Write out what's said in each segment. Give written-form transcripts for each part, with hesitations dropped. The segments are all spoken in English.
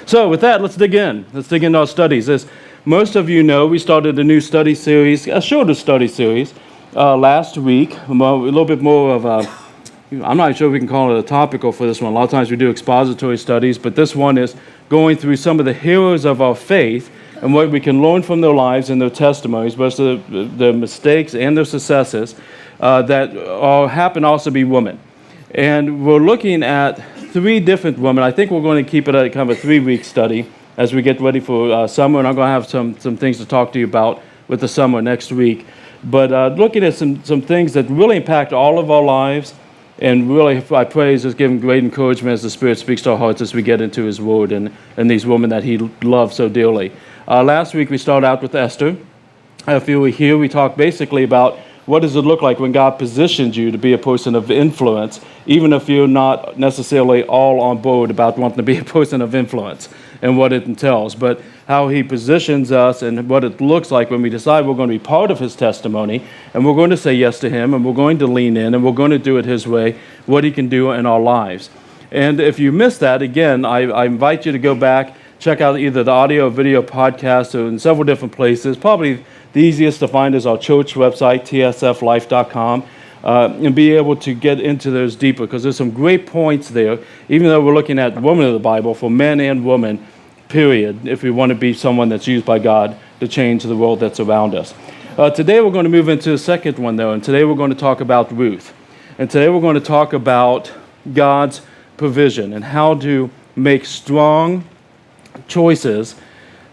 So with that, let's dig in. Let's dig into our studies. As most of you know, we started a new study series, a shorter study series, last week. A little bit more of a, I'm not sure we can call it a topical for this one. A lot of times we do expository studies, but this one is going through some of the heroes of our faith and what we can learn from their lives and their testimonies, both the mistakes and their successes that happen also to be women. And we're looking at 3 different women. I think we're going to keep it a kind of a 3-week study as we get ready for summer, and I'm going to have some things to talk to you about with the summer next week. But looking at some things that really impact all of our lives, and really, I pray, is just giving great encouragement as the Spirit speaks to our hearts as we get into His Word and these women that He loves so dearly. Last week we started out with Esther. If you were here, we talked basically about what does it look like when God positions you to be a person of influence, even if you're not necessarily all on board about wanting to be a person of influence and what it entails, but how He positions us and what it looks like when we decide we're going to be part of His testimony and we're going to say yes to Him and we're going to lean in and we're going to do it His way, what He can do in our lives. And if you missed that, again, I invite you to go back, check out either the audio or video podcast or in several different places. Probably the easiest to find is our church website, tsflife.com, and be able to get into those deeper because there's some great points there, even though we're looking at women of the Bible, for men and women, period, if we want to be someone that's used by God to change the world that's around us. Today we're going to move into the second one, though, and today we're going to talk about Ruth. And today we're going to talk about God's provision and how to make strong choices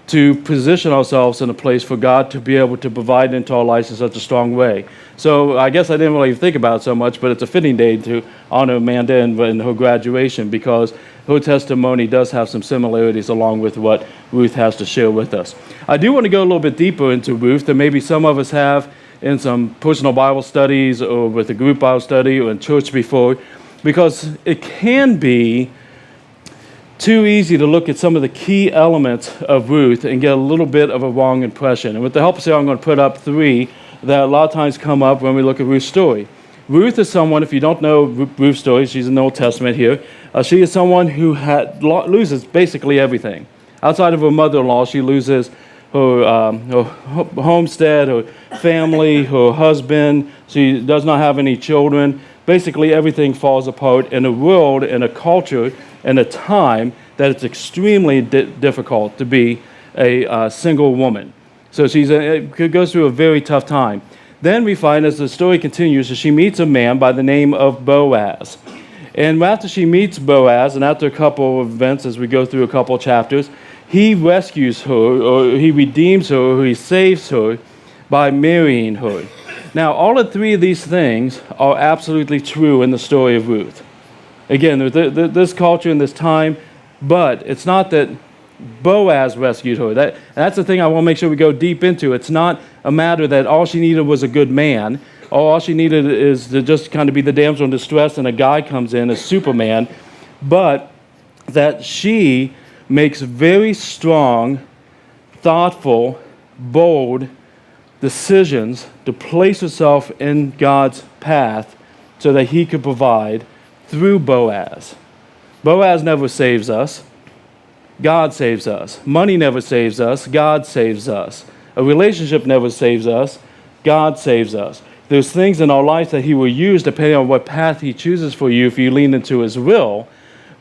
to position ourselves in a place for God to be able to provide into our lives in such a strong way. So I guess I didn't really think about it so much, but it's a fitting day to honor Amanda in her graduation because her testimony does have some similarities along with what Ruth has to share with us. I do want to go a little bit deeper into Ruth than maybe some of us have in some personal Bible studies or with a group Bible study or in church before, because it can be too easy to look at some of the key elements of Ruth and get a little bit of a wrong impression. And with the help of Sarah, I'm going to put up 3 that a lot of times come up when we look at Ruth's story. Ruth is someone, if you don't know Ruth's story, she's in the Old Testament here, she is someone who loses basically everything. Outside of her mother-in-law, she loses her homestead, her family, her husband. She does not have any children. Basically, everything falls apart in a world, in a culture, in a time that it's extremely difficult to be a single woman. So she goes through a very tough time. Then we find, as the story continues, that she meets a man by the name of Boaz. And after she meets Boaz, and after a couple of events, as we go through a couple of chapters, he rescues her, or he redeems her, or he saves her by marrying her. Now, all of 3 of these things are absolutely true in the story of Ruth. Again, there's this culture and this time, but it's not that Boaz rescued her. That's the thing I want to make sure we go deep into. It's not a matter that all she needed was a good man, or all she needed is to just kind of be the damsel in distress and a guy comes in as Superman, but that she makes very strong, thoughtful, bold decisions to place herself in God's path so that He could provide through Boaz. Boaz never saves us. God saves us. Money never saves us. God saves us. A relationship never saves us. God saves us. There's things in our life that He will use depending on what path He chooses for you if you lean into His will.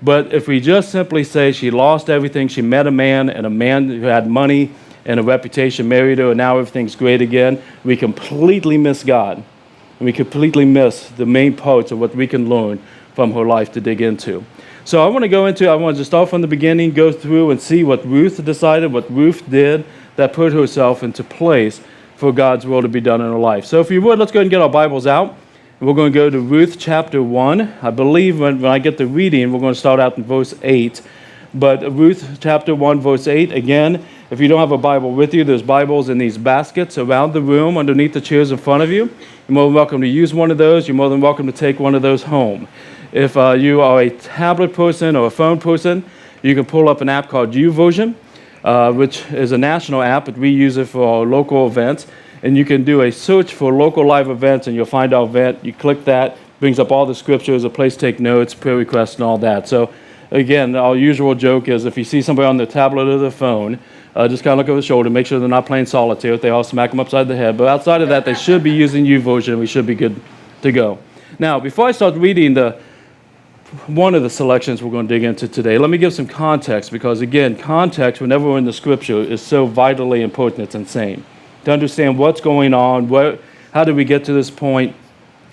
But if we just simply say she lost everything, she met a man, and a man who had money and a reputation married her, and now everything's great again, we completely miss God. And we completely miss the main parts of what we can learn from her life to dig into. So I want to start from the beginning, go through and see what Ruth decided, what Ruth did that put herself into place for God's will to be done in her life. So if you would, let's go ahead and get our Bibles out. We're going to go to Ruth chapter 1. I believe when I get the reading, we're going to start out in verse 8. But Ruth chapter 1, verse 8, again, if you don't have a Bible with you, there's Bibles in these baskets around the room underneath the chairs in front of you. You're more than welcome to use one of those. You're more than welcome to take one of those home. If you are a tablet person or a phone person, you can pull up an app called YouVersion, which is a national app, but we use it for our local events. And you can do a search for local live events, and you'll find our event. You click that, brings up all the scriptures, a place to take notes, prayer requests, and all that. So again, our usual joke is if you see somebody on their tablet or their phone, just kind of look over the shoulder, make sure they're not playing solitaire. If they all smack them upside the head. But outside of that, they should be using YouVersion. We should be good to go. Now, before I start reading one of the selections we're going to dig into today, let me give some context because, again, context, whenever we're in the Scripture, is so vitally important. It's insane. To understand what's going on, how did we get to this point,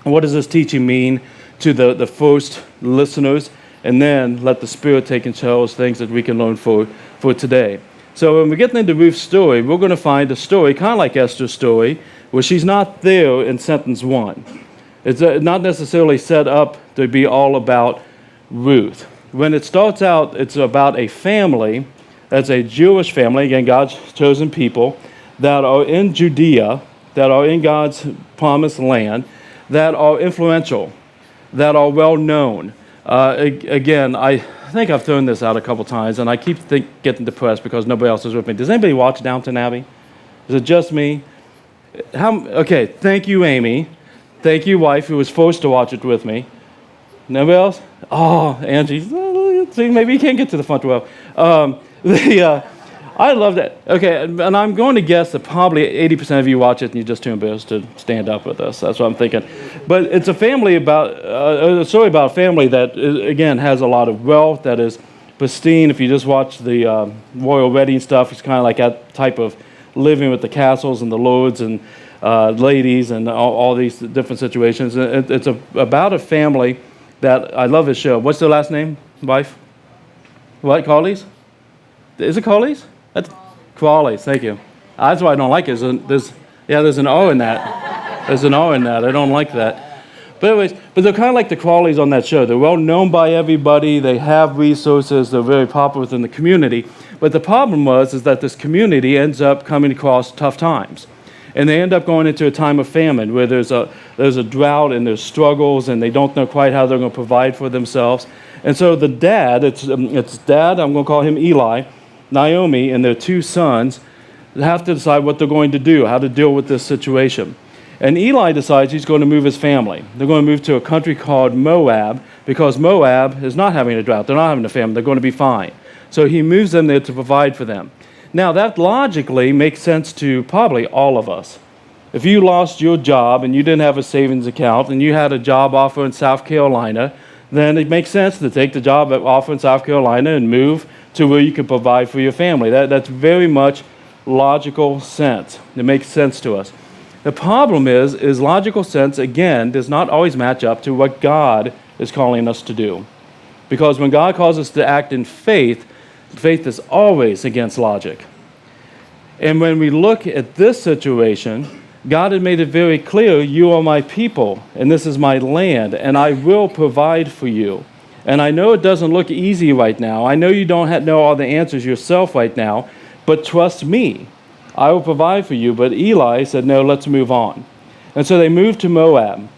what does this teaching mean to the first listeners, and then let the Spirit take control of things that we can learn for today. So when we get into Ruth's story, we're going to find a story, kind of like Esther's story, where she's not there in sentence 1. It's not necessarily set up to be all about Ruth. When it starts out, it's about a family, that's a Jewish family, again, God's chosen people, that are in Judea, that are in God's promised land, that are influential, that are well known. Again, I think I've thrown this out a couple times, and I keep getting depressed because nobody else is with me. Does anybody watch Downton Abbey? Is it just me? Okay, thank you, Amy. Thank you, wife, who was forced to watch it with me. Nobody else? Oh, Angie. See, maybe you can't get to the front row. I love that. Okay, and I'm going to guess that probably 80% of you watch it and you're just too embarrassed to stand up with us. That's what I'm thinking. But it's a family a story about a family that, again, has a lot of wealth, that is pristine. If you just watch the royal wedding stuff, it's kind of like that type of living with the castles and the lords and ladies and all these different situations. It's about a family that, I love this show. What's their last name, wife? What, Cawleys? Is it Cawleys? That's Crawleys, thank you. That's why I don't like it. There's an O in that. There's an O in that. I don't like that. But anyways, they're kind of like the Crawleys on that show. They're well known by everybody. They have resources. They're very popular within the community. But the problem is that this community ends up coming across tough times. And they end up going into a time of famine where there's a drought and there's struggles and they don't know quite how they're going to provide for themselves. And so the dad, it's dad, I'm going to call him Eli, Naomi, and their 2 sons have to decide what they're going to do, how to deal with this situation. And Eli decides he's going to move his family. They're going to move to a country called Moab because Moab is not having a drought. They're not having a famine. They're going to be fine. So he moves them there to provide for them. Now, that logically makes sense to probably all of us. If you lost your job and you didn't have a savings account and you had a job offer in South Carolina, then it makes sense to take the job offer in South Carolina and move to where you can provide for your family. That's very much logical sense. It makes sense to us. The problem is logical sense, again, does not always match up to what God is calling us to do. Because when God calls us to act in faith, faith is always against logic. And when we look at this situation, God had made it very clear, you are my people, and this is my land, and I will provide for you. And I know it doesn't look easy right now. I know you don't know all the answers yourself right now, but trust me, I will provide for you. But Eli said, no, let's move on. And so they moved to Moab.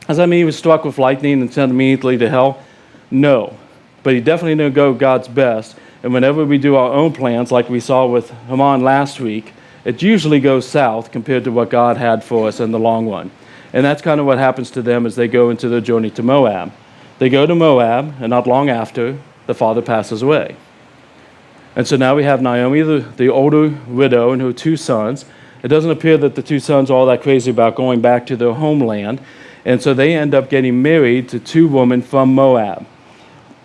Does that mean he was struck with lightning and sent immediately to hell? No. But he definitely didn't go God's best. And whenever we do our own plans, like we saw with Haman last week, it usually goes south compared to what God had for us in the long run. And that's kind of what happens to them as they go into their journey to Moab. They go to Moab, and not long after, the father passes away. And so now we have Naomi, the older widow, and her 2 sons. It doesn't appear that the 2 sons are all that crazy about going back to their homeland. And so they end up getting married to 2 women from Moab.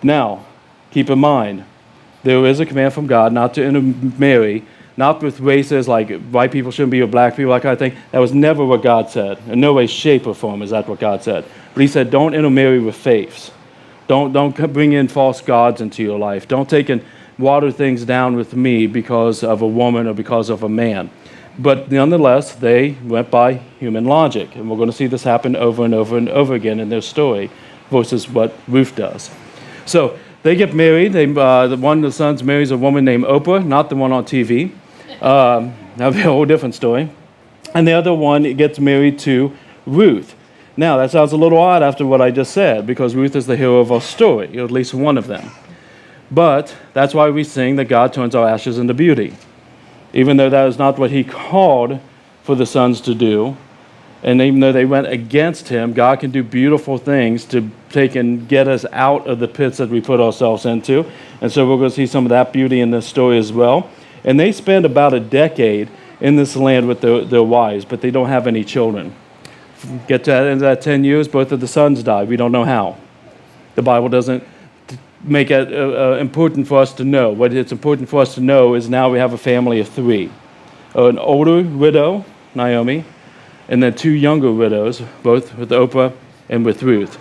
Now, keep in mind, there is a command from God not to intermarry, not with races like white people shouldn't be with black people, that kind of thing. That was never what God said. In no way, shape, or form is that what God said. But he said, don't intermarry with faiths. Don't bring in false gods into your life. Don't take and water things down with me because of a woman or because of a man. But nonetheless, they went by human logic. And we're going to see this happen over and over and over again in their story versus what Ruth does. So they get married. One of the sons marries a woman named Oprah, not the one on TV. That'll be a whole different story. And the other one gets married to Ruth. Now, that sounds a little odd after what I just said, because Ruth is the hero of our story, or at least one of them. But that's why we sing that God turns our ashes into beauty. Even though that is not what he called for the sons to do, And even though they went against him, God can do beautiful things to take and get us out of the pits that we put ourselves into. And so we're going to see some of that beauty in this story as well. And they spend about a decade in this land with their wives, but they don't have any children. Get to the end of that 10 years, both of the sons die. We don't know how. The Bible doesn't make it important for us to know. What it's important for us to know is now we have a family of 3. An older widow, Naomi, and then 2 younger widows, both with Oprah and with Ruth.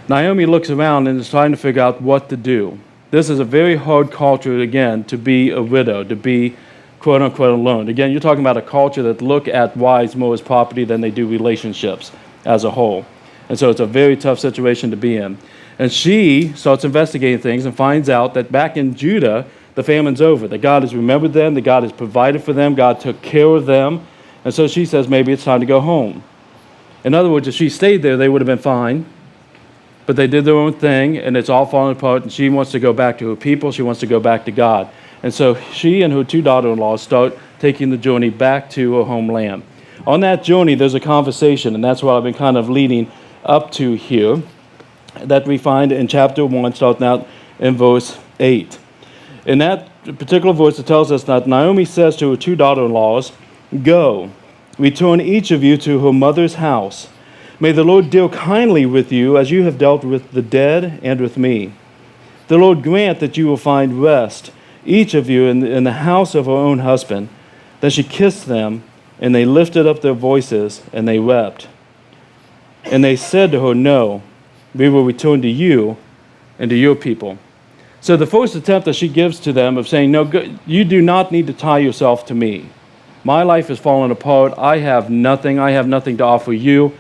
Naomi looks around and is trying to figure out what to do. This is a very hard culture, again, to be a widow, to be quote-unquote alone. Again, you're talking about a culture that look at wives more as property than they do relationships as a whole. And so it's a very tough situation to be in. And she starts investigating things and finds out that back in Judah, the famine's over, that God has remembered them, that God has provided for them, God took care of them. And so she says maybe it's time to go home. In other words, if she stayed there, they would have been fine. But they did their own thing, and it's all falling apart, and she wants to go back to her people. She wants to go back to God. And so she and her 2 daughter-in-laws start taking the journey back to her homeland. On that journey, there's a conversation, and that's what I've been kind of leading up to here, that we find in chapter 1, starting out in verse 8. In that particular verse, it tells us that Naomi says to her 2 daughter-in-laws, "Go, return each of you to her mother's house. May the Lord deal kindly with you as you have dealt with the dead and with me. The Lord grant that you will find rest, each of you in the house of her own husband." Then she kissed them, and they lifted up their voices, and they wept. And they said to her, "No, we will return to you and to your people." So the first attempt that she gives to them of saying, "No, you do not need to tie yourself to me. My life is falling apart. I have nothing to offer you.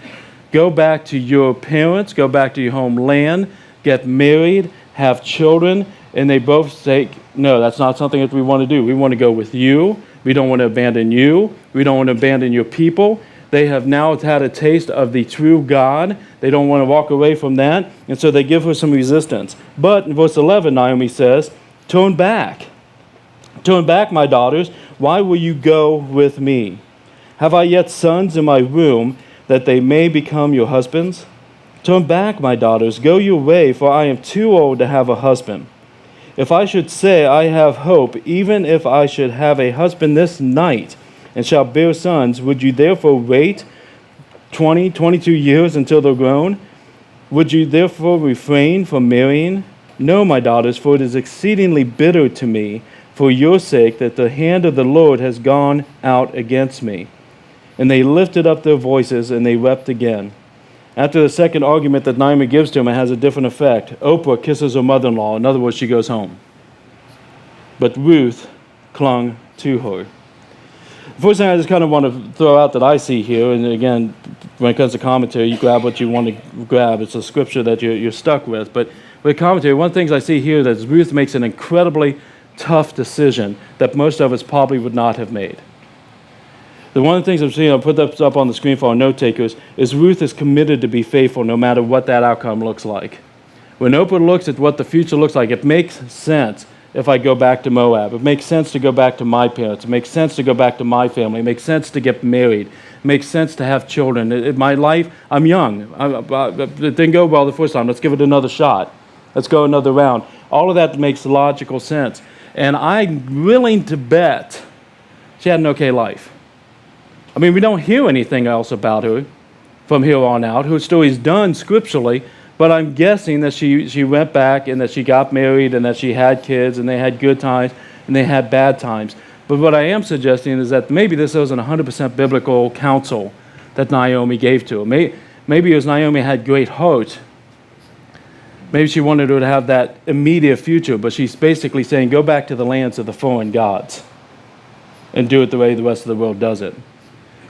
Go back to your parents, go back to your homeland, get married, have children." And they both say, "No, that's not something that we want to do. We want to go with you. We don't want to abandon you. We don't want to abandon your people." They have now had a taste of the true God. They don't want to walk away from that. And so they give her some resistance. But in verse 11, Naomi says, "Turn back. Turn back, my daughters. Why will you go with me? Have I yet sons in my womb, that they may become your husbands? Turn back, my daughters. Go your way, for I am too old to have a husband. If I should say I have hope, even if I should have a husband this night, and shall bear sons, would you therefore wait 22 years until they're grown? Would you therefore refrain from marrying? No, my daughters, for it is exceedingly bitter to me for your sake that the hand of the Lord has gone out against me." And they lifted up their voices, and they wept again. After the second argument that Naomi gives to him, it has a different effect. Oprah kisses her mother-in-law. In other words, she goes home. But Ruth clung to her. The first thing I just kind of want to throw out that I see here, and again, when it comes to commentary, you grab what you want to grab. It's a scripture that you're stuck with. But with commentary, one of the things I see here is that Ruth makes an incredibly tough decision that most of us probably would not have made. One of the things I'm seeing, I'll put that up on the screen for our note takers, is Ruth is committed to be faithful no matter what that outcome looks like. When Oprah looks at what the future looks like, it makes sense if I go back to Moab. It makes sense to go back to my parents. It makes sense to go back to my family. It makes sense to get married. It makes sense to have children. In my life, I'm young. It didn't go well the first time. Let's give it another shot. Let's go another round. All of that makes logical sense. And I'm willing to bet she had an okay life. I mean, we don't hear anything else about her from here on out. Her story's done scripturally, but I'm guessing that she went back and that she got married and that she had kids and they had good times and they had bad times. But what I am suggesting is that maybe this wasn't 100% biblical counsel that Naomi gave to her. Maybe it was Naomi had great heart. Maybe she wanted her to have that immediate future, but she's basically saying, go back to the lands of the foreign gods and do it the way the rest of the world does it.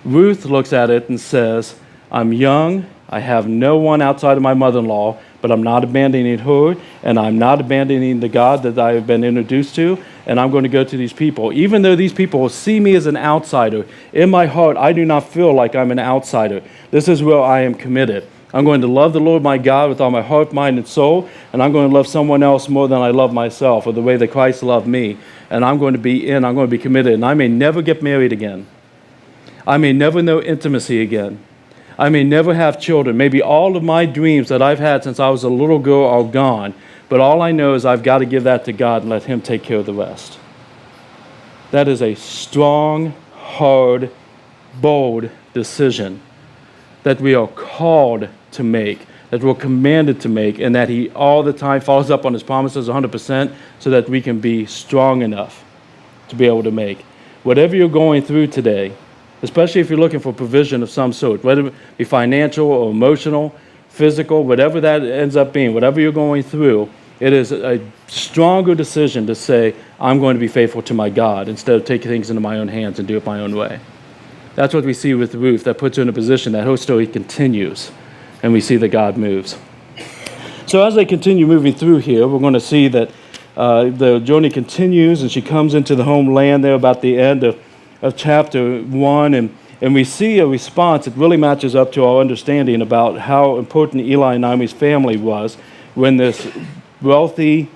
Ruth looks at it and says, I'm young, I have no one outside of my mother-in-law, but I'm not abandoning her, and I'm not abandoning the God that I have been introduced to, and I'm going to go to these people. Even though these people will see me as an outsider, in my heart, I do not feel like I'm an outsider. This is where I am committed. I'm going to love the Lord my God with all my heart, mind, and soul, and I'm going to love someone else more than I love myself, or the way that Christ loved me, and I'm going to be committed, and I may never get married again. I may never know intimacy again. I may never have children. Maybe all of my dreams that I've had since I was a little girl are gone. But all I know is I've got to give that to God and let Him take care of the rest. That is a strong, hard, bold decision that we are called to make, that we're commanded to make, and that He all the time follows up on His promises 100% so that we can be strong enough to be able to make. Whatever you're going through today, especially if you're looking for provision of some sort, whether it be financial or emotional, physical, whatever that ends up being, whatever you're going through, it is a stronger decision to say, I'm going to be faithful to my God instead of taking things into my own hands and do it my own way. That's what we see with Ruth. That puts her in a position that her story continues, and we see that God moves. So as they continue moving through here, we're going to see that the journey continues, and she comes into the homeland there about the end of chapter 1, and we see a response that really matches up to our understanding about how important Eli and Naomi's family was when this wealthy,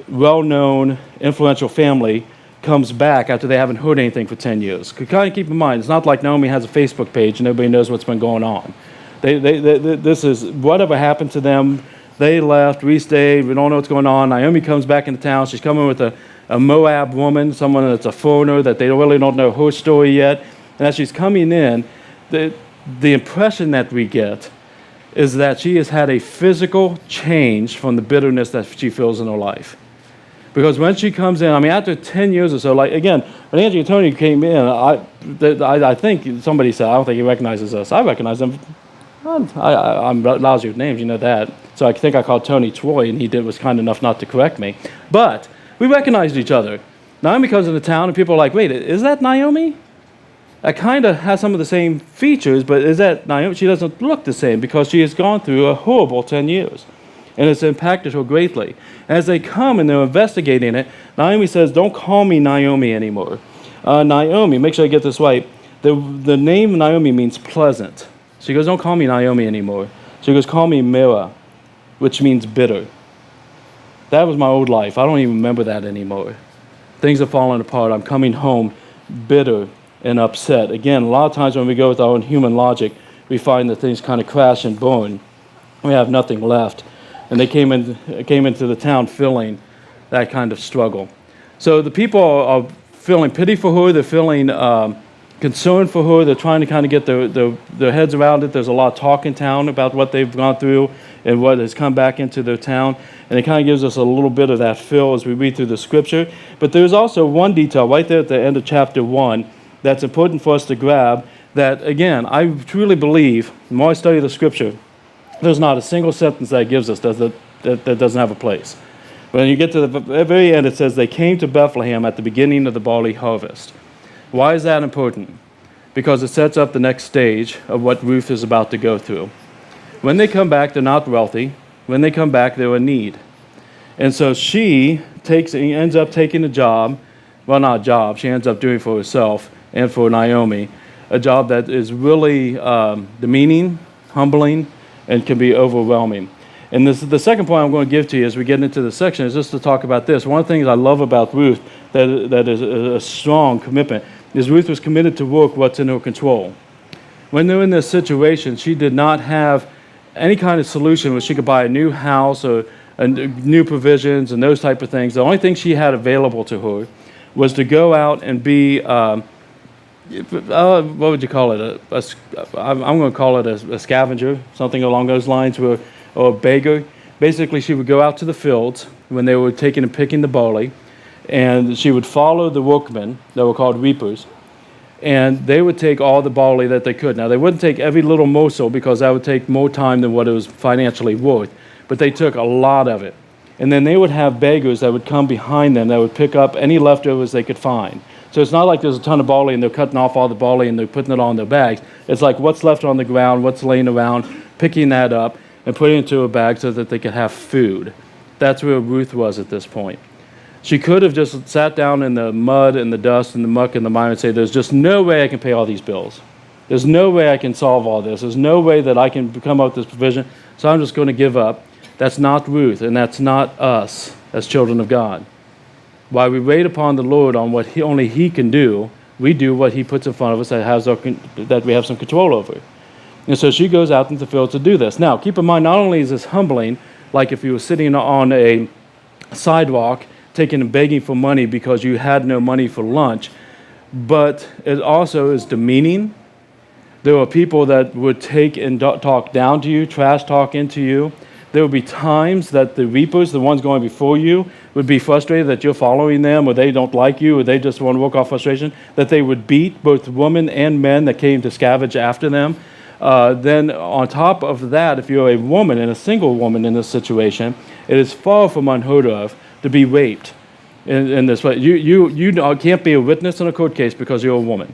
well-known, influential family comes back after they haven't heard anything for 10 years. Kind of keep in mind, it's not like Naomi has a Facebook page and everybody knows what's been going on. This is whatever happened to them. They left, we stayed, we don't know what's going on. Naomi comes back into town. She's coming with a Moab woman, someone that's a foreigner, that they really don't know her story yet. And as she's coming in, the impression that we get is that she has had a physical change from the bitterness that she feels in her life. Because when she comes in, I mean, after 10 years or so, like, again, when Angie and Tony came in, I think somebody said, I don't think he recognizes us. I recognize him. I'm lousy with names, you know that. So I think I called Tony Troy, and he was kind enough not to correct me. But we recognized each other. Naomi comes into town, and people are like, wait, is that Naomi? That kind of has some of the same features, but is that Naomi? She doesn't look the same because she has gone through a horrible 10 years. And it's impacted her greatly. As they come and they're investigating it, Naomi says, don't call me Naomi anymore. Naomi, make sure I get this right, the name Naomi means pleasant. She goes, don't call me Naomi anymore. She goes, call me Mira, which means bitter. That was my old life. I don't even remember that anymore. Things have fallen apart. I'm coming home bitter and upset. Again, a lot of times when we go with our own human logic, we find that things kind of crash and burn. We have nothing left. And they came into the town feeling that kind of struggle. So the people are feeling pity for her. They're feeling concern for her. They're trying to kind of get their heads around it. There's a lot of talk in town about what they've gone through and what has come back into their town. And it kind of gives us a little bit of that feel as we read through the scripture. But there's also one detail right there at the end of chapter 1 that's important for us to grab, that, again, I truly believe, the more I study the scripture, there's not a single sentence that gives us that doesn't have a place. When you get to the very end, it says, they came to Bethlehem at the beginning of the barley harvest. Why is that important? Because it sets up the next stage of what Ruth is about to go through. When they come back, they're not wealthy. When they come back, they're in need. And so she ends up taking a job, well, not a job, she ends up doing for herself and for Naomi, a job that is really demeaning, humbling, and can be overwhelming. And this is the second point I'm going to give to you as we get into this section, is just to talk about this. One of the things I love about Ruth that is a strong commitment is Ruth was committed to work what's in her control. When they're in this situation, she did not have any kind of solution where she could buy a new house or new provisions and those type of things. The only thing she had available to her was to go out and be what would you call it? I'm going to call it a scavenger, something along those lines, or a beggar. Basically, she would go out to the fields when they were taking and picking the barley, and she would follow the workmen that were called reapers, and they would take all the barley that they could. Now, they wouldn't take every little morsel because that would take more time than what it was financially worth, but they took a lot of it. And then they would have beggars that would come behind them that would pick up any leftovers they could find. So it's not like there's a ton of barley and they're cutting off all the barley and they're putting it on their bags. It's like what's left on the ground, what's laying around, picking that up and putting it into a bag so that they could have food. That's where Ruth was at this point. She could have just sat down in the mud and the dust and the muck and the mire and say, there's just no way I can pay all these bills. There's no way I can solve all this. There's no way that I can come up with this provision, so I'm just going to give up. That's not Ruth, and that's not us as children of God. While we wait upon the Lord on what only He can do, we do what He puts in front of us that we have some control over. And so she goes out into the field to do this. Now, keep in mind, not only is this humbling, like if you were sitting on a sidewalk taking and begging for money because you had no money for lunch, but it also is demeaning. There were people that would take and talk down to you, trash talk into you. There would be times that the reapers, the ones going before you, would be frustrated that you're following them, or they don't like you, or they just want to work off frustration, that they would beat both women and men that came to scavenge after them. Then on top of that, if you're a woman and a single woman in this situation, it is far from unheard of to be raped in this way. You can't be a witness in a court case because you're a woman.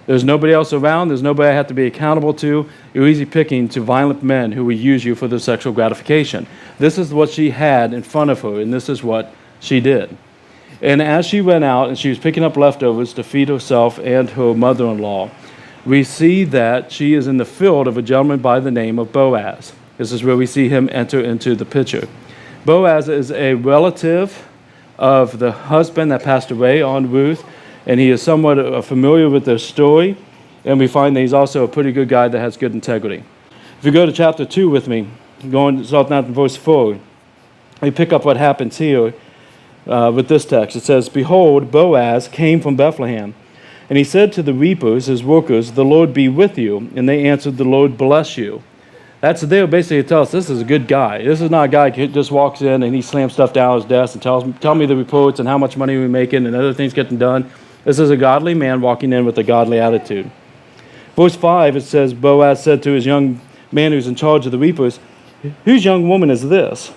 There's nobody else around. There's nobody I have to be accountable to. You're easy picking to violent men who will use you for their sexual gratification. This is what she had in front of her, and this is what she did. And as she went out and she was picking up leftovers to feed herself and her mother-in-law, we see that she is in the field of a gentleman by the name of Boaz. This is where we see him enter into the picture. Boaz is a relative of the husband that passed away on Ruth, and he is somewhat familiar with their story, and we find that he's also a pretty good guy that has good integrity. If you go to chapter 2 with me, starting out in verse 4, we pick up what happens here with this text. It says, "Behold, Boaz came from Bethlehem, and he said to the reapers, his workers, 'The Lord be with you.' And they answered, 'The Lord bless you.'" That's there basically to tell us this is a good guy. This is not a guy who just walks in and he slams stuff down his desk and tell me the reports and how much money we're making and other things getting done. This is a godly man walking in with a godly attitude. Verse 5, it says, Boaz said to his young man who's in charge of the reapers, "Whose young woman is this?"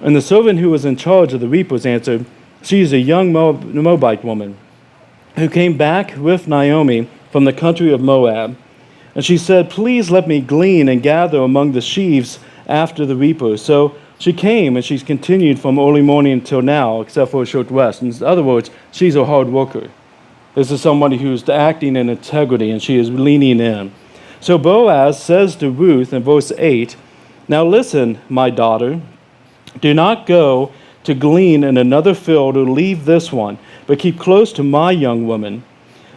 And the servant who was in charge of the reapers answered, "She is a young Moabite woman who came back with Naomi from the country of Moab. And she said, 'Please let me glean and gather among the sheaves after the reapers.' So she came, and she's continued from early morning until now, except for a short rest." In other words, she's a hard worker. This is somebody who's acting in integrity, and she is leaning in. So Boaz says to Ruth in verse 8, "Now listen, my daughter, do not go to glean in another field or leave this one, but keep close to my young woman.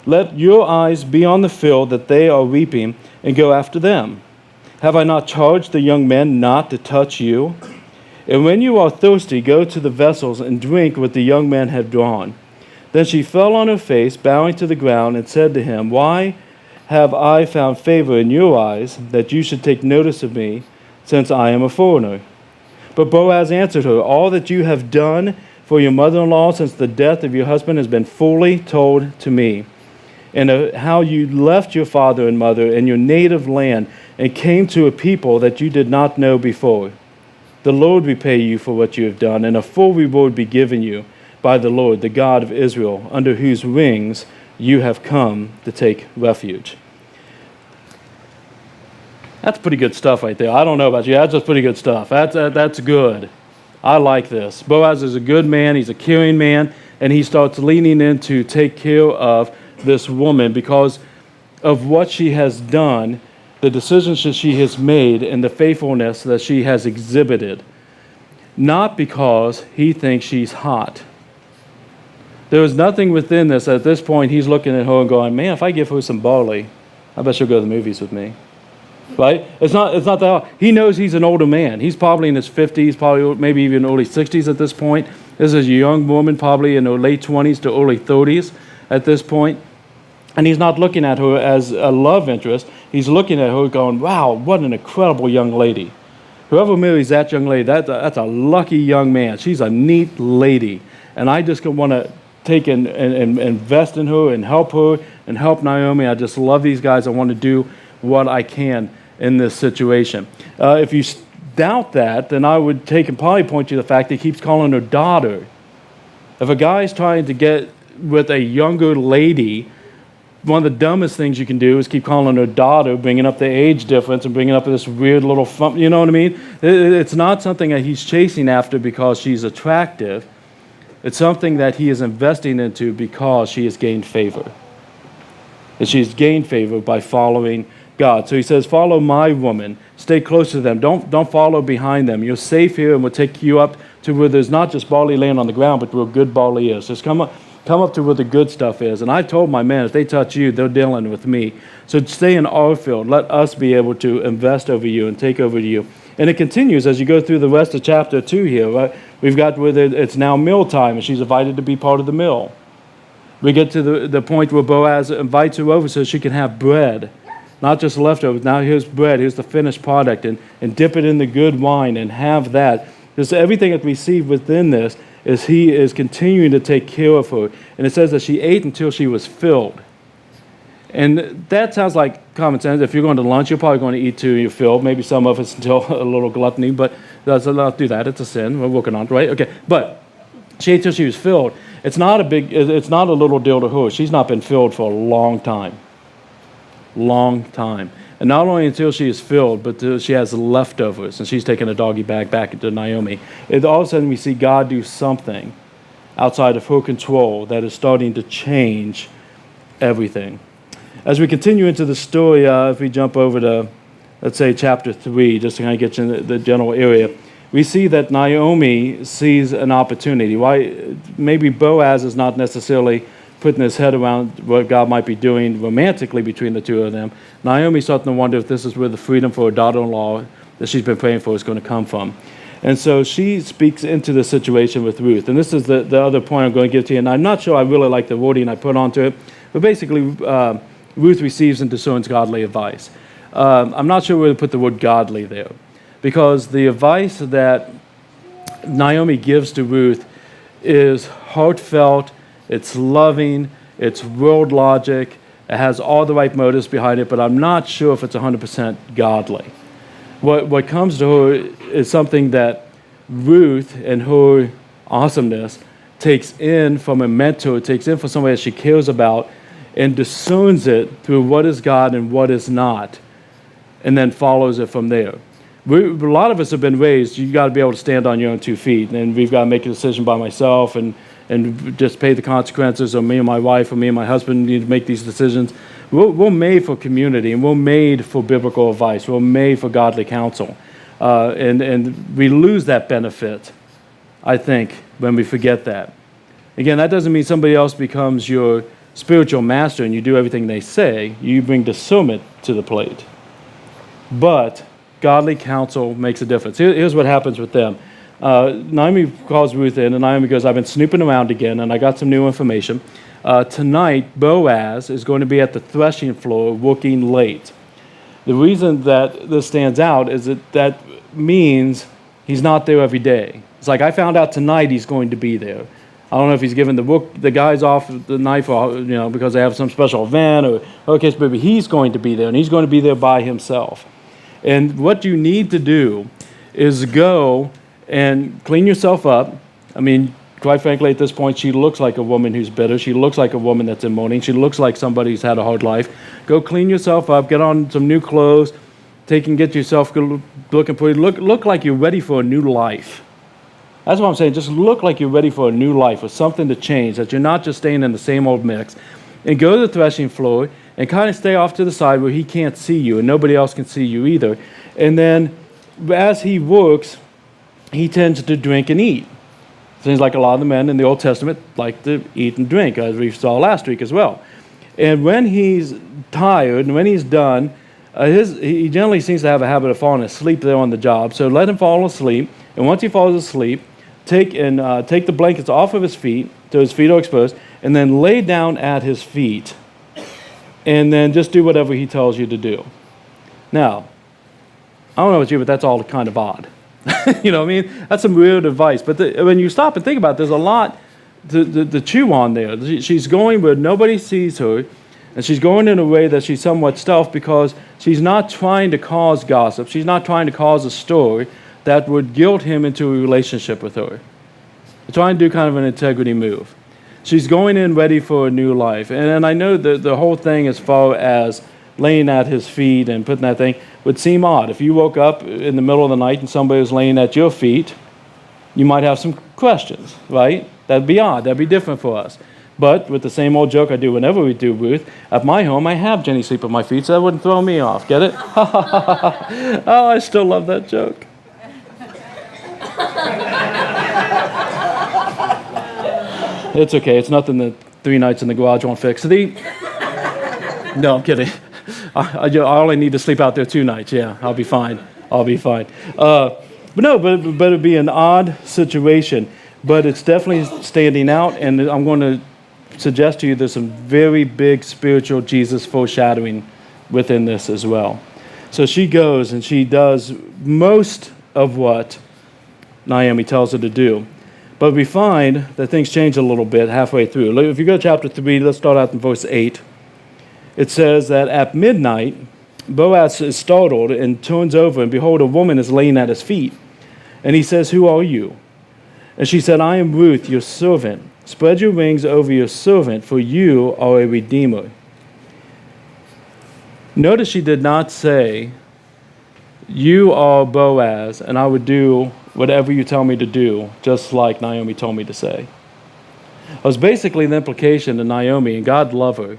Let your eyes be on the field that they are reaping, and go after them. Have I not charged the young men not to touch you? And when you are thirsty, go to the vessels and drink what the young men have drawn." Then she fell on her face, bowing to the ground, and said to him, "Why have I found favor in your eyes, that you should take notice of me, since I am a foreigner?" But Boaz answered her, "All that you have done for your mother-in-law since the death of your husband has been fully told to me, and how you left your father and mother and your native land and came to a people that you did not know before. The Lord repay you for what you have done, and a full reward be given you by the Lord, the God of Israel, under whose wings you have come to take refuge." That's pretty good stuff right there. I don't know about you. That's just pretty good stuff. That's good. I like this. Boaz is a good man. He's a caring man, and he starts leaning in to take care of this woman because of what she has done, the decisions that she has made, and the faithfulness that she has exhibited. Not because he thinks she's hot. There is nothing within this. At this point, he's looking at her and going, "Man, if I give her some barley, I bet she'll go to the movies with me." Right? It's not that. He knows he's an older man. He's probably in his 50s, probably maybe even early 60s at this point. This is a young woman, probably in her late 20s to early 30s at this point. And he's not looking at her as a love interest. He's looking at her going, "Wow, what an incredible young lady. Whoever marries that young lady, that's a lucky young man. She's a neat lady. And I just want to take and invest in her and help Naomi. I just love these guys. I want to do what I can in this situation." If you doubt that, then I would take and probably point to the fact that he keeps calling her daughter. If a guy's trying to get with a younger lady, one of the dumbest things you can do is keep calling her daughter, bringing up the age difference and bringing up this weird little you know what I mean? It's not something that he's chasing after because she's attractive. It's something that he is investing into because she has gained favor. And she's gained favor by following God. So he says, "Follow my woman. Stay close to them. Don't follow behind them. You're safe here, and we'll take you up to where there's not just barley laying on the ground, but where good barley is. Just come up, Come up to where the good stuff is. And I told my men, if they touch you, they're dealing with me. So stay in our field. Let us be able to invest over you and take over you. And it continues as you go through the rest of chapter 2 here. Right? We've got where it's now meal time, and she's invited to be part of the meal. We get to the point where Boaz invites her over so she can have bread. Not just leftovers. Now here's bread. Here's the finished product. And dip it in the good wine and have that. Because everything that we see within this is he is continuing to take care of her. And it says that she ate until she was filled. And that sounds like common sense. If you're going to lunch, you're probably going to eat till you're filled. Maybe some of us until a little gluttony, but let's not do that. It's a sin. We're working on it, right? Okay. But she ate till she was filled. It's not a little deal to her. She's not been filled for a long time. Long time. And not only until she is filled, but till she has leftovers, and she's taking a doggy bag back into Naomi. All of a sudden we see God do something outside of her control that is starting to change everything. As we continue into the story, if we jump over to, let's say, chapter 3, just to kind of get you in the general area, we see that Naomi sees an opportunity. Why? Maybe Boaz is not necessarily putting his head around what God might be doing romantically between the two of them. Naomi's starting to wonder if this is where the freedom for her daughter-in-law that she's been praying for is going to come from. And so she speaks into the situation with Ruth. And this is the other point I'm going to give to you. And I'm not sure I really like the wording I put onto it. But basically, Ruth receives and discerns godly advice. I'm not sure where to put the word godly there. Because the advice that Naomi gives to Ruth is heartfelt, it's loving, it's world logic, it has all the right motives behind it, but I'm not sure if it's 100% godly. What comes to her is something that Ruth, in her awesomeness, takes in from a mentor, takes in from somebody that she cares about, and discerns it through what is God and what is not, and then follows it from there. A lot of us have been raised, you got to be able to stand on your own 2 feet, and we've got to make a decision by myself and just pay the consequences, or me and my wife or me and my husband need to make these decisions. We're made for community, and we're made for biblical advice. We're made for godly counsel. And we lose that benefit, I think, when we forget that. Again, that doesn't mean somebody else becomes your spiritual master and you do everything they say. You bring discernment to the plate. But godly counsel makes a difference. Here's what happens with them. Naomi calls Ruth in, and Naomi goes, I've been snooping around again, and I got some new information. Tonight, Boaz is going to be at the threshing floor working late. The reason that this stands out is that means he's not there every day. It's like, I found out tonight he's going to be there. I don't know if he's giving the guys off the night for, because they have some special event or okay, but he's going to be there, and he's going to be there by himself. And what you need to do is go and clean yourself up. I mean, quite frankly, at this point, she looks like a woman who's bitter. She looks like a woman that's in mourning. She looks like somebody who's had a hard life. Go clean yourself up. Get on some new clothes. Get yourself looking pretty. Look like you're ready for a new life. That's what I'm saying. Just look like you're ready for a new life, or something to change, that you're not just staying in the same old mix. And go to the threshing floor and kind of stay off to the side where he can't see you and nobody else can see you either. And then as he works, he tends to drink and eat. Seems like a lot of the men in the Old Testament like to eat and drink, as we saw last week as well. And when he's tired and when he's done, he generally seems to have a habit of falling asleep there on the job. So let him fall asleep. And once he falls asleep, take the blankets off of his feet, so his feet are exposed, and then lay down at his feet. And then just do whatever he tells you to do. Now, I don't know about you, but that's all kind of odd. You know what I mean? That's some weird advice. But when you stop and think about it, there's a lot to chew on there. She's going where nobody sees her, and she's going in a way that she's somewhat stealth because she's not trying to cause gossip. She's not trying to cause a story that would guilt him into a relationship with her. She's trying to do kind of an integrity move. She's going in ready for a new life. And I know that the whole thing as far as laying at his feet and putting that thing would seem odd. If you woke up in the middle of the night and somebody was laying at your feet, you might have some questions, right? That'd be odd. That'd be different for us. But with the same old joke I do whenever we do Ruth, at my home I have Jenny sleep at my feet, so that wouldn't throw me off. Get it? Oh, I still love that joke. It's okay. It's nothing that 3 nights in the garage won't fix. No, I'm kidding. I only need to sleep out there 2 nights. Yeah, I'll be fine. I'll be fine. But it'd be an odd situation. But it's definitely standing out, and I'm going to suggest to you there's some very big spiritual Jesus foreshadowing within this as well. So she goes and she does most of what Naomi tells her to do. But we find that things change a little bit halfway through. If you go to chapter 3, let's start out in verse 8. It says that at midnight, Boaz is startled and turns over, and behold, a woman is laying at his feet. And he says, "Who are you?" And she said, "I am Ruth, your servant. Spread your wings over your servant, for you are a redeemer." Notice she did not say, "You are Boaz, and I would do whatever you tell me to do," just like Naomi told me to say. It was basically the implication to Naomi, and God love her,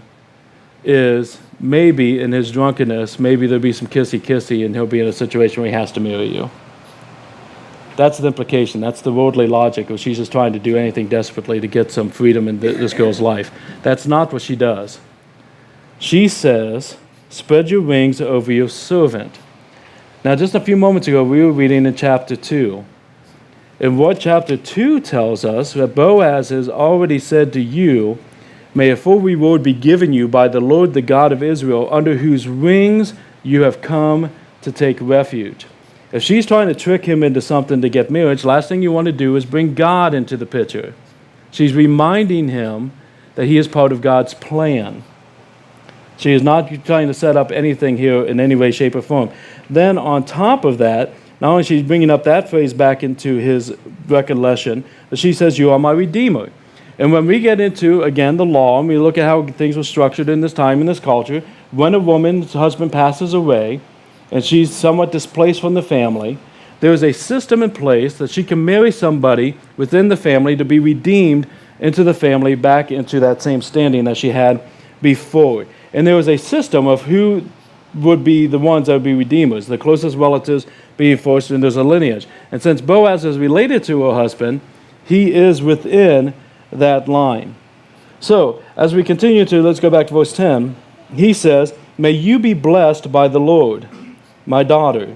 is maybe in his drunkenness, maybe there'll be some kissy-kissy, and he'll be in a situation where he has to marry you. That's the implication. That's the worldly logic, or she's just trying to do anything desperately to get some freedom in this girl's life. That's not what she does. She says, "Spread your wings over your servant." Now, just a few moments ago, we were reading in chapter 2. And what chapter 2 tells us, that Boaz has already said to you, "May a full reward be given you by the Lord, the God of Israel, under whose wings you have come to take refuge." If she's trying to trick him into something to get marriage, last thing you want to do is bring God into the picture. She's reminding him that he is part of God's plan. She is not trying to set up anything here in any way, shape, or form. Then on top of that, not only she's bringing up that phrase back into his recollection, but she says, "You are my redeemer." And when we get into, again, the law, and we look at how things were structured in this time, in this culture, when a woman's husband passes away, and she's somewhat displaced from the family, there is a system in place that she can marry somebody within the family to be redeemed into the family, back into that same standing that she had before. And there was a system of who would be the ones that would be redeemers, the closest relatives being first, and there's a lineage. And since Boaz is related to her husband, he is within that line. So, as we continue to, let's go back to verse 10. He says, "May you be blessed by the Lord, my daughter.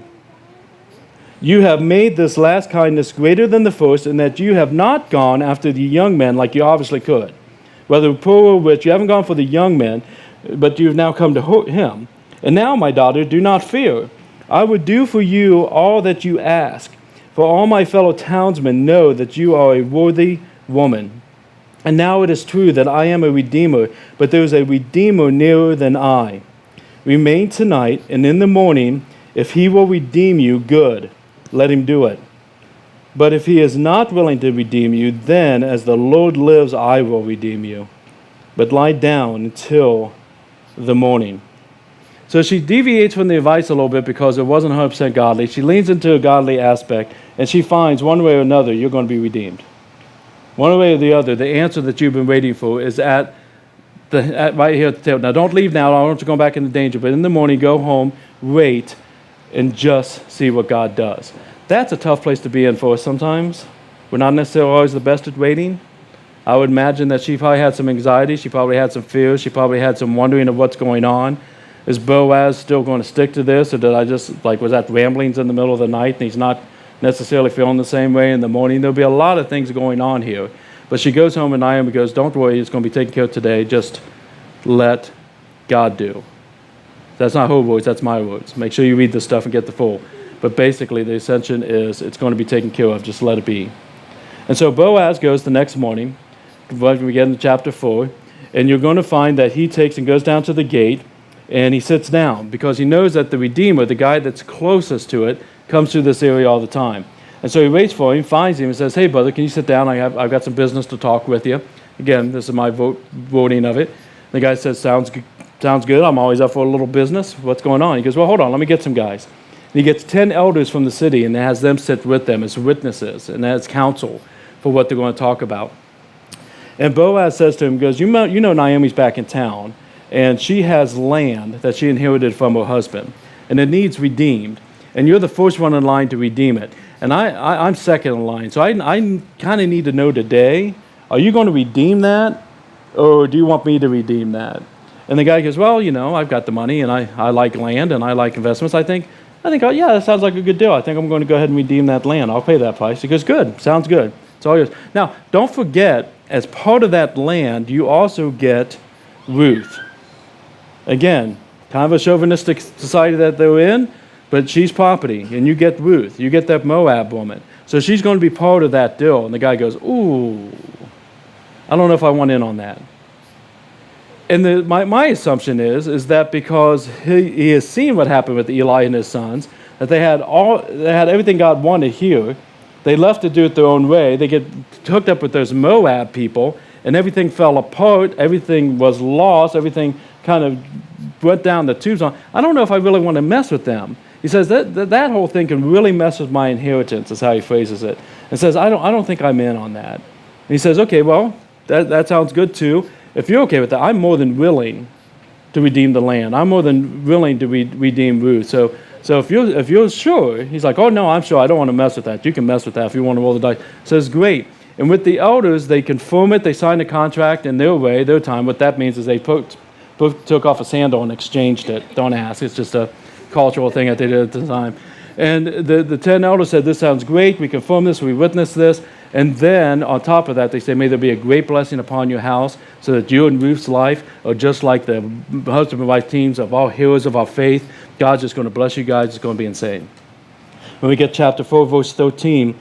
You have made this last kindness greater than the first, in that you have not gone after the young men like you obviously could. Whether poor or rich, you haven't gone for the young men, but you've now come to him. And now, my daughter, do not fear. I would do for you all that you ask, for all my fellow townsmen know that you are a worthy woman. And now it is true that I am a redeemer, but there is a redeemer nearer than I. Remain tonight, and in the morning, if he will redeem you, good, let him do it. But if he is not willing to redeem you, then, as the Lord lives, I will redeem you. But lie down until the morning." So she deviates from the advice a little bit because it wasn't 100% godly. She leans into a godly aspect, and she finds one way or another you're going to be redeemed. One way or the other, the answer that you've been waiting for is right here at the table. Now, don't leave now. I don't want you to go back into danger. But in the morning, go home, wait, and just see what God does. That's a tough place to be in for us sometimes. We're not necessarily always the best at waiting. I would imagine that she probably had some anxiety. She probably had some fears. She probably had some wondering of what's going on. Is Boaz still going to stick to this? Or did I just, was that ramblings in the middle of the night and he's not necessarily feeling the same way in the morning? There'll be a lot of things going on here. But she goes home and Naomi goes, "Don't worry, it's going to be taken care of today. Just let God do." That's not her words, that's my words. Make sure you read this stuff and get the full. But basically the ascension is it's going to be taken care of. Just let it be. And so Boaz goes the next morning. We get into chapter 4. And you're going to find that he takes and goes down to the gate. And he sits down because he knows that the Redeemer, the guy that's closest to it, comes through this area all the time. And so he waits for him, finds him, and says, "Hey, brother, can you sit down? I've got some business to talk with you." Again, this is my voting of it. The guy says, sounds good. I'm always up for a little business. What's going on? He goes, "Well, hold on. Let me get some guys." And he gets 10 elders from the city and has them sit with them as witnesses and as counsel for what they're going to talk about. And Boaz says to him, goes, you know Naomi's back in town, and she has land that she inherited from her husband, and it needs redeemed. And you're the first one in line to redeem it. And I'm second in line. So I kind of need to know today, Are you going to redeem that, or do you want me to redeem that? And the guy goes, well, I've got the money, and I like land, and I like investments. I think, oh, yeah, that sounds like a good deal. I think I'm going to go ahead and redeem that land. I'll pay that price. He goes, good, sounds good. It's all yours. Now, don't forget, as part of that land, you also get Ruth. Again, kind of a chauvinistic society that they're in, but she's property, and you get Ruth. You get that Moab woman. So she's going to be part of that deal. And the guy goes, ooh, I don't know if I want in on that. And my assumption is that because he has seen what happened with Eli and his sons, that they had everything God wanted here. They left to do it their own way. They get hooked up with those Moab people, and everything fell apart. Everything was lost. Everything kind of went down the tubes. I don't know if I really want to mess with them. He says that whole thing can really mess with my inheritance, is how he phrases it. And says, I don't think I'm in on that. And he says, okay, well, that sounds good too. If you're okay with that, I'm more than willing to redeem the land. I'm more than willing to redeem Ruth. So if you're sure, he's like, oh no, I'm sure. I don't want to mess with that. You can mess with that if you want to roll the dice. Says, great. And with the elders, they confirm it. They sign the contract in their way, their time. What that means is they took off a sandal and exchanged it. Don't ask. It's just a cultural thing that they did at the time. And the 10 elders said, this sounds great. We confirm this. We witness this. And then on top of that, they say, may there be a great blessing upon your house, so that you and Ruth's life are just like the husband and wife teams of all heroes of our faith. God's just going to bless you guys. It's going to be insane. When we get chapter 4, verse 13,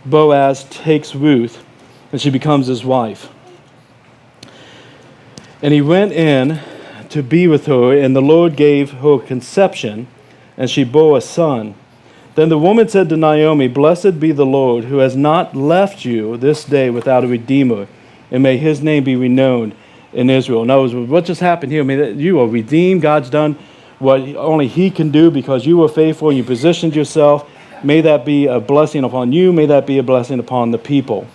Boaz takes Ruth, and she becomes his wife. And he went in to be with her, and the Lord gave her conception, and she bore a son. Then the woman said to Naomi, blessed be the Lord, who has not left you this day without a redeemer, and may his name be renowned in Israel. In other words, what just happened here? I mean, you are redeemed. God's done what only he can do because you were faithful and you positioned yourself. May that be a blessing upon you. May that be a blessing upon the people.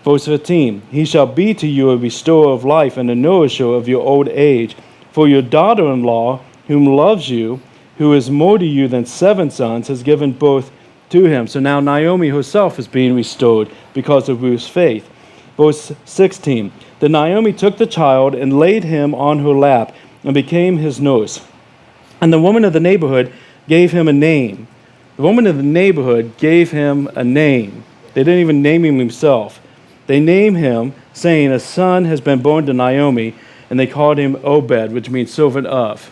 Verse 15, he shall be to you a restorer of life and a nourisher of your old age. For your daughter-in-law, whom loves you, who is more to you than 7 sons, has given birth to him. So now Naomi herself is being restored because of Ruth's faith. Verse 16, then Naomi took the child and laid him on her lap and became his nurse. And the woman of the neighborhood gave him a name. The woman of the neighborhood gave him a name. They didn't even name him himself. They named him, saying, a son has been born to Naomi, and they called him Obed, which means servant of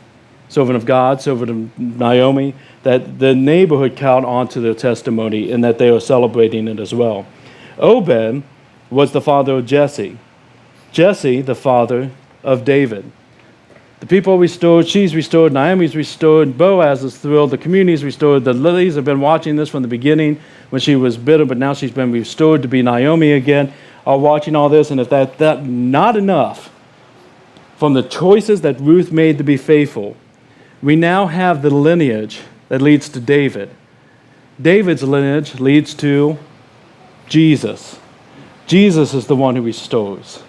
God, servant of Naomi, that the neighborhood count onto their testimony and that they are celebrating it as well. Obed was the father of Jesse. Jesse, the father of David. The people are restored, she's restored, Naomi's restored, Boaz is thrilled, the community is restored. The lilies have been watching this from the beginning when she was bitter, but now she's been restored to be Naomi again, are watching all this, and if that not enough from the choices that Ruth made to be faithful, we now have the lineage that leads to David. David's lineage leads to Jesus. Jesus is the one who restores.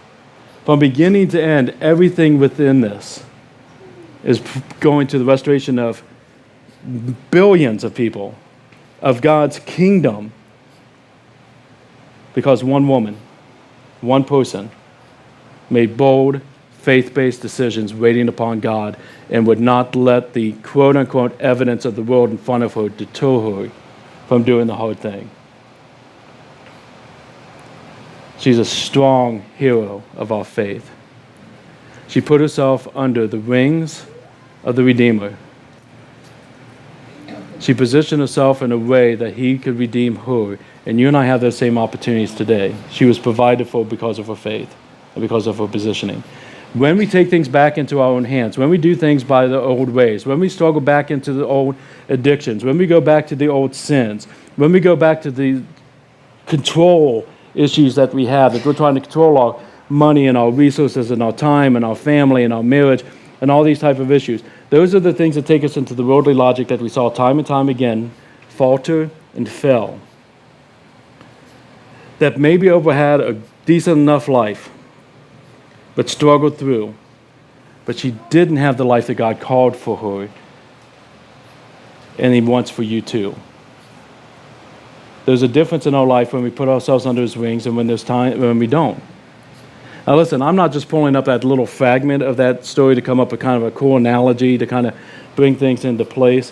From beginning to end, everything within this is going to the restoration of billions of people, of God's kingdom, because one woman, one person, made bold, faith-based decisions waiting upon God and would not let the quote-unquote evidence of the world in front of her deter her from doing the hard thing. She's a strong hero of our faith. She put herself under the wings of the Redeemer. She positioned herself in a way that he could redeem her, and you and I have those same opportunities today. She was provided for because of her faith and because of her positioning. When we take things back into our own hands, when we do things by the old ways, when we struggle back into the old addictions, when we go back to the old sins, when we go back to the control issues that we have, that we're trying to control our money and our resources and our time and our family and our marriage and all these type of issues, those are the things that take us into the worldly logic that we saw time and time again falter and fail. That maybe Oprah had a decent enough life, but struggled through. But she didn't have the life that God called for her, and he wants for you too. There's a difference in our life when we put ourselves under his wings and when there's time when we don't. Now listen, I'm not just pulling up that little fragment of that story to come up with kind of a cool analogy to kind of bring things into place.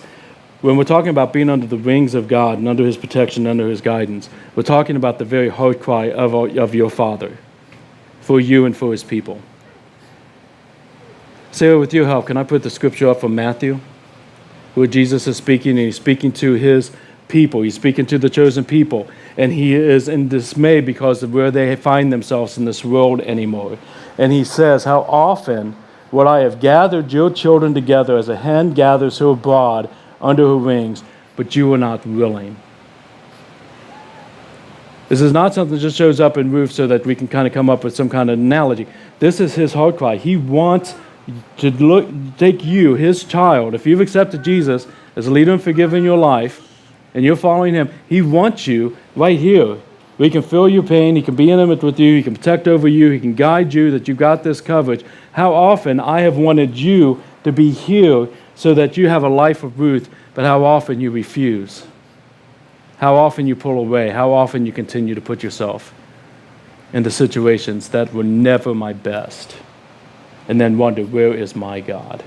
When we're talking about being under the wings of God and under his protection, under his guidance, we're talking about the very heart cry of your Father for you and for his people. Sarah, with your help, can I put the scripture up from Matthew, where Jesus is speaking, and he's speaking to his people. He's speaking to the chosen people, and he is in dismay because of where they find themselves in this world anymore. And he says, how often would I have gathered your children together as a hen gathers her brood under her wings, but you were not willing. This is not something that just shows up in Ruth so that we can kind of come up with some kind of analogy. This is his heart cry. He wants to take you, his child, if you've accepted Jesus as a leader and forgiver in your life, and you're following him, he wants you right here. We can feel your pain. He can be intimate with you. He can protect over you. He can guide you, that you got this coverage. How often I have wanted you to be here so that you have a life of Ruth, but how often you refuse. How often you pull away. How often you continue to put yourself into situations that were never my best. And then wonder, where is my God?